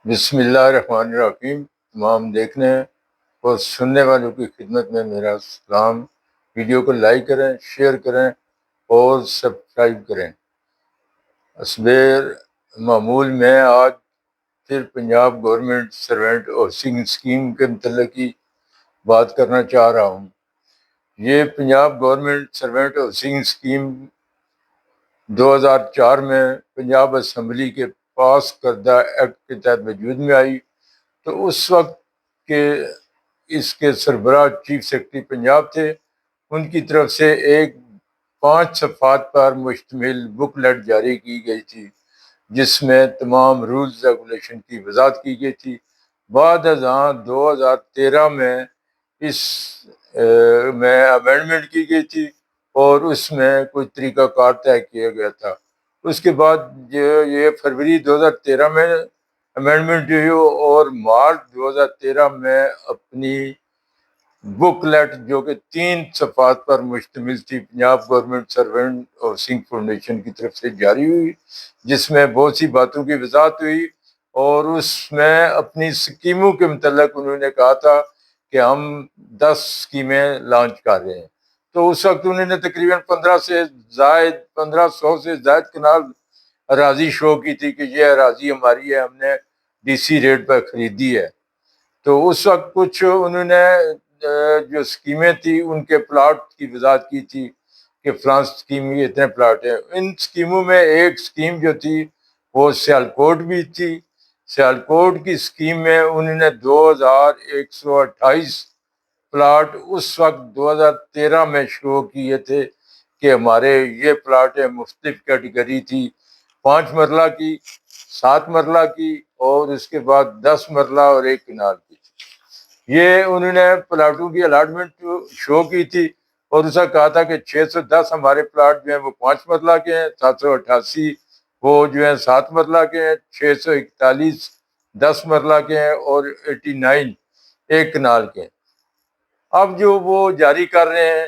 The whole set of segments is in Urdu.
بسم اللہ الرحمن الرحیم۔ تمام دیکھنے اور سننے والوں کی خدمت میں میرا سلام۔ ویڈیو کو لائک کریں، شیئر کریں اور سبسکرائب کریں۔ حسب معمول میں آج پھر Punjab government servant housing scheme کے متعلق ہی بات کرنا چاہ رہا ہوں۔ یہ Punjab government servant housing scheme 2004 میں پنجاب اسمبلی کے پاس کردہ ایکٹ کے تحت وجود میں آئی، تو اس وقت کے اس کے سربراہ چیف سیکرٹری پنجاب تھے۔ ان کی طرف سے ایک 5 صفحات پر مشتمل بک لیٹ جاری کی گئی تھی، جس میں تمام رولز ریگولیشن کی وضاحت کی گئی تھی۔ بعد ازاں 2013 میں اس میں امینڈمنٹ کی گئی تھی اور اس میں کچھ طریقہ کار طے کیا گیا تھا۔ اس کے بعد یہ فروری 2013 میں امینڈمنٹ ہوئی اور مارچ 2013 میں اپنی بک لیٹ جو کہ 3 صفحات پر مشتمل تھی، Punjab government servant housing foundation کی طرف سے جاری ہوئی، جس میں بہت سی باتوں کی وضاحت ہوئی اور اس میں اپنی اسکیموں کے متعلق انہوں نے کہا تھا کہ ہم 10 اسکیمیں لانچ کر رہے ہیں۔ تو اس وقت انہوں نے تقریباً 1500 سے زائد کنال اراضی شو کی تھی کہ یہ اراضی ہماری ہے، ہم نے ڈی سی ریٹ پر خریدی ہے۔ تو اس وقت کچھ انہوں نے جو اسکیمیں تھیں ان کے پلاٹ کی وضاحت کی تھی کہ فلاں اسکیم میں اتنے پلاٹ ہیں۔ ان اسکیموں میں ایک اسکیم جو تھی وہ سیالکوٹ بھی تھی۔ سیالکوٹ کی اسکیم میں انہوں نے 2128 پلاٹ اس وقت 2013 میں شروع کیے تھے کہ ہمارے یہ پلاٹ ہیں۔ مختلف کیٹیگری تھی، 5 مرلہ کی، 7 مرلہ کی اور اس کے بعد 10 مرلہ اور 1 کنال کی۔ یہ انہوں نے پلاٹوں کی الاٹمنٹ شو کی تھی اور اسے کہا تھا کہ 610 ہمارے پلاٹ جو ہیں وہ 5 مرلہ کے ہیں، 788 وہ جو ہیں 7 مرلہ کے ہیں، 641 10 مرلہ کے ہیں اور 89 1 کنال کے ہیں۔ اب جو وہ جاری کر رہے ہیں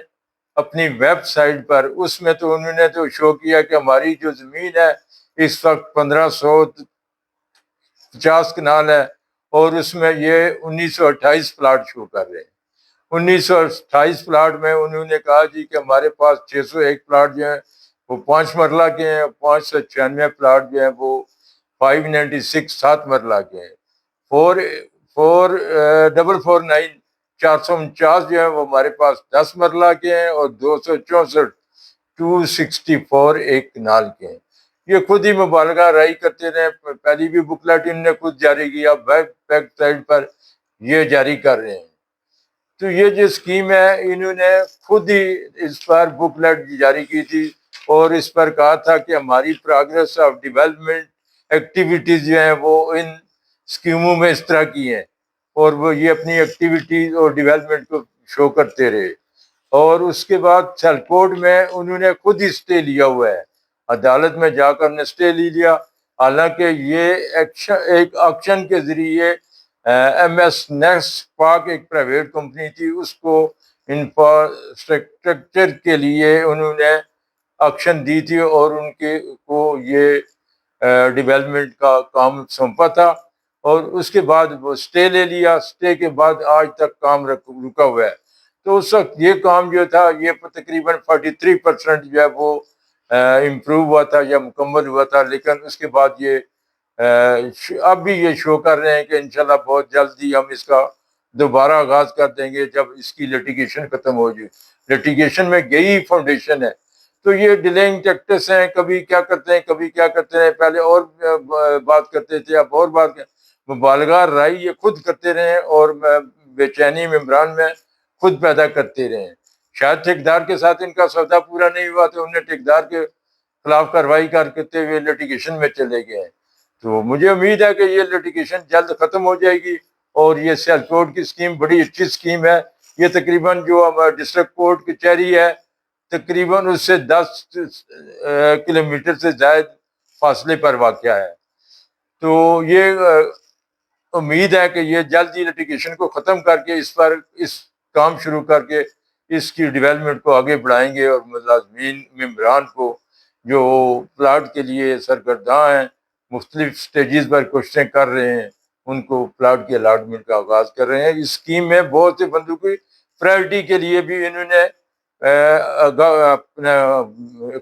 اپنی ویب سائٹ پر، اس میں تو انہوں نے تو شو کیا کہ ہماری جو زمین ہے اس وقت 1550 کنال ہے اور اس میں یہ 1928 پلاٹ شو کر رہے ہیں۔ 1928 پلاٹ میں انہوں نے کہا جی کہ ہمارے پاس 601 پلاٹ جو ہیں وہ 5 مرلہ کے ہیں، 596 پلاٹ جو ہیں وہ 596 7 مرلہ کے ہیں، 449 449 جو ہیں وہ ہمارے پاس 10 مرلہ کے ہیں اور 264 264 1 کنال کے ہیں۔ یہ خود ہی مبالغہ رائی کرتے رہے، پہلی بھی بک لیٹ انہوں نے خود جاری کیا، ویب سائٹ پر یہ جاری کر رہے ہیں۔ تو یہ جو اسکیم ہے انہوں نے خود ہی اس پر بک لیٹ جاری کی تھی اور اس پر کہا تھا کہ ہماری پروگریس آف ڈیولپمنٹ ایکٹیویٹیز جو ہیں وہ ان اسکیموں میں اس طرح کی ہیں، اور وہ یہ اپنی ایکٹیویٹیز اور ڈیولپمنٹ کو شو کرتے رہے۔ اور اس کے بعد سیالکوٹ میں انہوں نے خود ہی اسٹے لیا ہوا ہے، عدالت میں جا کر نے اسٹے لے لیا، حالانکہ یہ ایک آکشن کے ذریعے ایم ایس نیکسٹ پاک ایک پرائیویٹ کمپنی تھی، اس کو انفراسٹرکچر کے لیے انہوں نے آکشن دی تھی اور ان کے کو یہ ڈیولپمنٹ کا کام سونپا تھا، اور اس کے بعد وہ اسٹے لے لیا۔ اسٹے کے بعد آج تک کام رکا ہوا ہے۔ تو اس وقت یہ کام جو تھا یہ تقریباً 43% جو ہے وہ امپروو ہوا تھا یا مکمل ہوا تھا، لیکن اس کے بعد یہ اب بھی یہ شو کر رہے ہیں کہ انشاءاللہ بہت جلدی ہم اس کا دوبارہ آغاز کر دیں گے جب اس کی لٹیگیشن ختم ہو جائے۔ لٹیگیشن میں گئی فاؤنڈیشن ہے، تو یہ ڈیلنگ ٹیکٹس ہیں، کبھی کیا کرتے ہیں کبھی کیا کرتے ہیں، پہلے اور بات کرتے تھے اب اور بات مبالغہ رائی یہ خود کرتے رہے اور بے چینی ممبران میں خود پیدا کرتے رہے۔ شاید ٹھیکیدار کے ساتھ ان کا سودا پورا نہیں ہوا تو انہوں نے ٹھیکیدار کے خلاف کارروائی کرتے ہوئے لٹیگیشن میں چلے گئے ہیں۔ تو مجھے امید ہے کہ یہ لٹیگیشن جلد ختم ہو جائے گی اور یہ سیالکوٹ کی اسکیم بڑی اچھی اسکیم ہے۔ یہ تقریباً جو ڈسٹرکٹ کورٹ کچہری ہے تقریباً اس سے 10 کلومیٹر سے زائد فاصلے پر واقع ہے۔ تو یہ امید ہے کہ یہ جلد ہی لٹیگیشن کو ختم کر کے اس کام شروع کر کے اس کی ڈیولپمنٹ کو آگے بڑھائیں گے، اور ملازمین ممبران کو جو پلاٹ کے لیے سرگرداں ہیں، مختلف سٹیجز پر کوششیں کر رہے ہیں، ان کو پلاٹ کی الاٹمنٹ کا آغاز کر رہے ہیں۔ اس اسکیم میں بہت سے بندوں کی پرائرٹی کے لیے بھی انہوں نے اپنا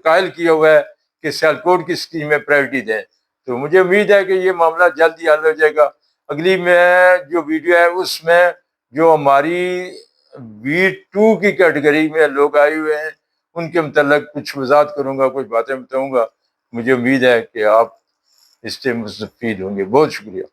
قائل کیا ہوا ہے کہ سیالکوٹ کی اسکیم میں پرائرٹی دیں۔ تو مجھے امید ہے کہ یہ معاملہ جلد ہی حل ہو جائے گا۔ اگلی میں جو ویڈیو ہے اس میں جو ہماری B2 کی کیٹیگری میں لوگ آئے ہوئے ہیں ان کے متعلق کچھ وضاحت کروں گا، کچھ باتیں بتاؤں گا۔ مجھے امید ہے کہ آپ اس سے مستفید ہوں گے۔ بہت شکریہ۔